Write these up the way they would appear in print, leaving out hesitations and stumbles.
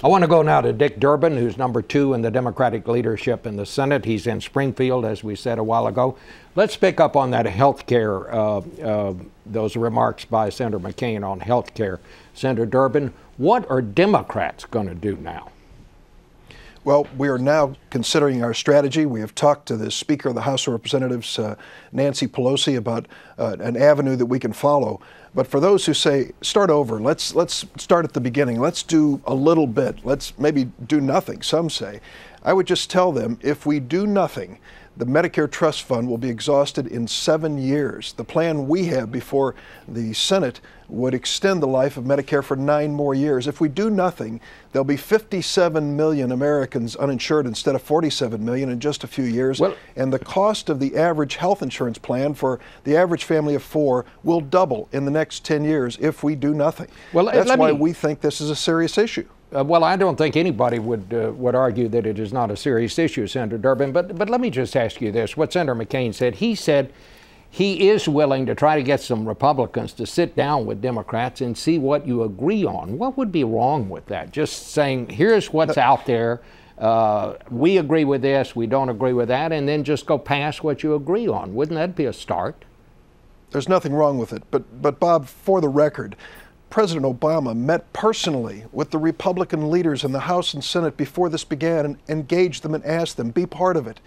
I want to go now to Dick Durbin, who's number 2 in the Democratic leadership in the Senate. He's in Springfield, as we said a while ago. Let's pick up on that health care, those remarks by Senator McCain on health care. Senator Durbin, what are Democrats going to do now? Well, we are now considering our strategy. We have talked to the Speaker of the House of Representatives, Nancy Pelosi, about an avenue that we can follow. But for those who say, start over, let's start at the beginning. Let's do a little bit. Let's maybe do nothing, some say. I would just tell them, if we do nothing, the Medicare Trust Fund will be exhausted in 7 years. The plan we have before the Senate would extend the life of Medicare for 9 more years. If we do nothing, there'll be 57 million Americans uninsured instead of 47 million in just a few years. And the cost of the average health insurance plan for the average family of 4 will double in the next 10 years if we do nothing. That's why we think this is a serious issue. Well, I don't think anybody would argue that it is not a serious issue, Senator Durbin. But let me just ask you this. What Senator McCain said, he said he is willing to try to get some Republicans to sit down with Democrats and see what you agree on. What would be wrong with that? Just saying, here's what's out there. We agree with this, we don't agree with that, and then just go past what you agree on. Wouldn't that be a start? There's nothing wrong with it. But Bob, for the record, President Obama met personally with the Republican leaders in the House and Senate before this began and engaged them and asked them, be part of it.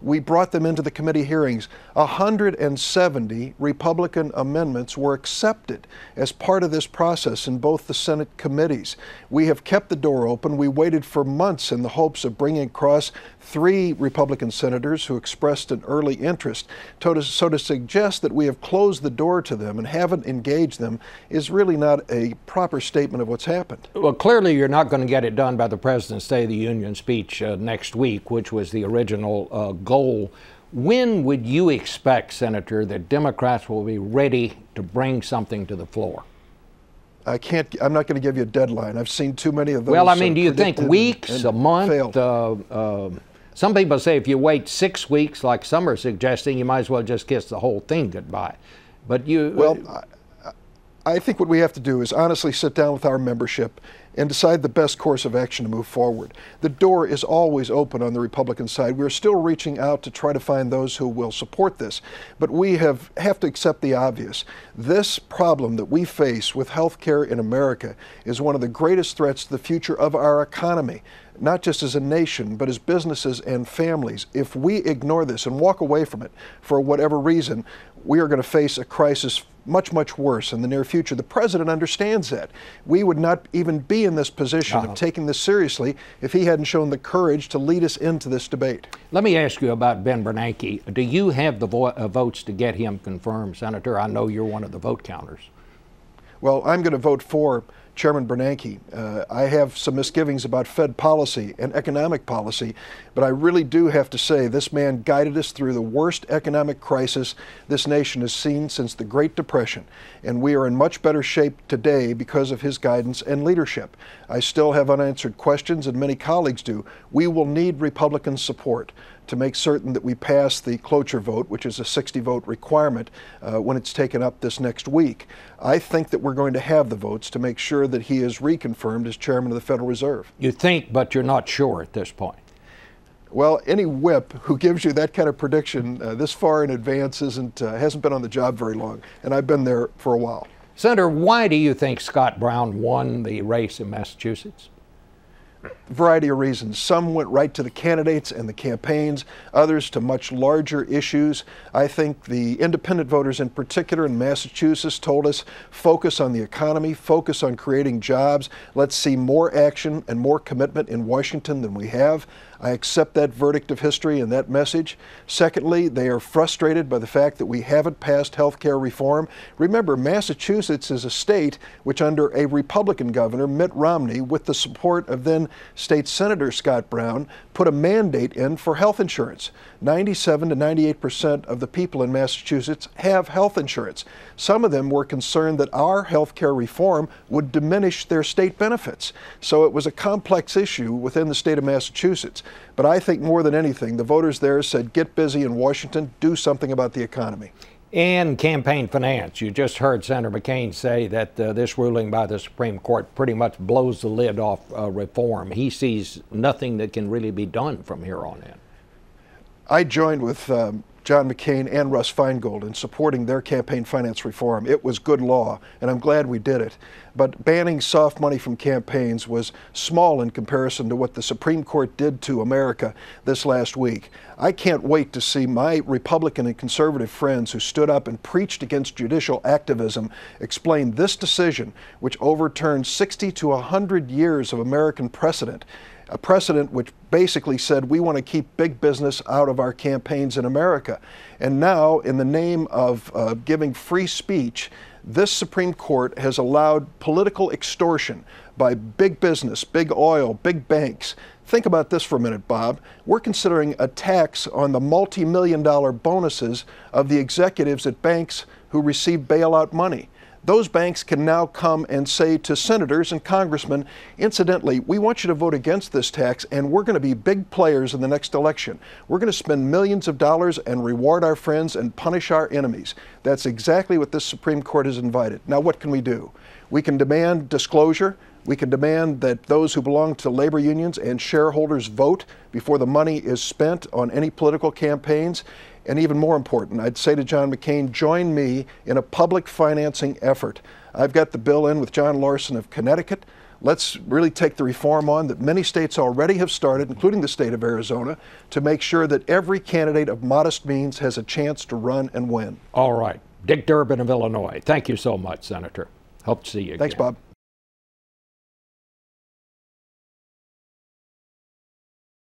We brought them into the committee hearings. 170 Republican amendments were accepted as part of this process in both the Senate committees. We have kept the door open. We waited for months in the hopes of bringing across 3 Republican senators who expressed an early interest. So to suggest that we have closed the door to them and haven't engaged them is really not a proper statement of what's happened. Well, clearly you're not going to get it done by the President's State of the Union speech next week, which was the original goal. When would you expect, Senator, that Democrats will be ready to bring something to the floor? I'm not going to give you a deadline. I've seen too many of those. Well, I mean, do you think weeks, a month? Some people say if you wait 6 weeks, like some are suggesting, you might as well just kiss the whole thing goodbye. But you... Well, I think what we have to do is honestly sit down with our membership and decide the best course of action to move forward. The door is always open on the Republican side. We're still reaching out to try to find those who will support this. But we have to accept the obvious. This problem that we face with health care in America is one of the greatest threats to the future of our economy, not just as a nation, but as businesses and families. If we ignore this and walk away from it for whatever reason, we are going to face a crisis much, much worse in the near future. The president understands that. We would not even be in this position of taking this seriously if he hadn't shown the courage to lead us into this debate. Let me ask you about Ben Bernanke. Do you have the votes to get him confirmed, Senator? I know you're one of the vote counters. Well, I'm going to vote for Chairman Bernanke. I have some misgivings about Fed policy and economic policy, but I really do have to say this man guided us through the worst economic crisis this nation has seen since the Great Depression, and we are in much better shape today because of his guidance and leadership. I still have unanswered questions, and many colleagues do. We will need Republican support to make certain that we pass the cloture vote, which is a 60-vote requirement when it's taken up this next week. I think that we're going to have the votes to make sure that he is reconfirmed as chairman of the Federal Reserve. You think, but you're not sure at this point. Well, any whip who gives you that kind of prediction this far in advance hasn't been on the job very long, and I've been there for a while. Senator, why do you think Scott Brown won the race in Massachusetts? A variety of reasons. Some went right to the candidates and the campaigns, others to much larger issues. I think the independent voters in particular in Massachusetts told us, focus on the economy, focus on creating jobs. Let's see more action and more commitment in Washington than we have. I accept that verdict of history and that message. Secondly, they are frustrated by the fact that we haven't passed health care reform. Remember, Massachusetts is a state which under a Republican governor, Mitt Romney, with the support of then State Senator Scott Brown, put a mandate in for health insurance. 97 to 98% of the people in Massachusetts have health insurance. Some of them were concerned that our health care reform would diminish their state benefits. So it was a complex issue within the state of Massachusetts. But I think more than anything, the voters there said, get busy in Washington, do something about the economy. And campaign finance. You just heard Senator McCain say that this ruling by the Supreme Court pretty much blows the lid off reform. He sees nothing that can really be done from here on in. I joined with John McCain and Russ Feingold in supporting their campaign finance reform. It was good law, and I'm glad we did it. But banning soft money from campaigns was small in comparison to what the Supreme Court did to America this last week. I can't wait to see my Republican and conservative friends who stood up and preached against judicial activism explain this decision, which overturned 60 to 100 years of American precedent. A precedent which basically said we want to keep big business out of our campaigns in America. And now, in the name of giving free speech, this Supreme Court has allowed political extortion by big business, big oil, big banks. Think about this for a minute, Bob. We're considering a tax on the multi-million-dollar bonuses of the executives at banks who receive bailout money. Those banks can now come and say to senators and congressmen, incidentally, we want you to vote against this tax, and we're going to be big players in the next election. We're going to spend millions of dollars and reward our friends and punish our enemies. That's exactly what this Supreme Court has invited. Now, what can we do? We can demand disclosure. We can demand that those who belong to labor unions and shareholders vote before the money is spent on any political campaigns. And even more important, I'd say to John McCain, join me in a public financing effort. I've got the bill in with John Larson of Connecticut. Let's really take the reform on that many states already have started, including the state of Arizona, to make sure that every candidate of modest means has a chance to run and win. All right. Dick Durbin of Illinois. Thank you so much, Senator. Hope to see you again. Thanks, Bob.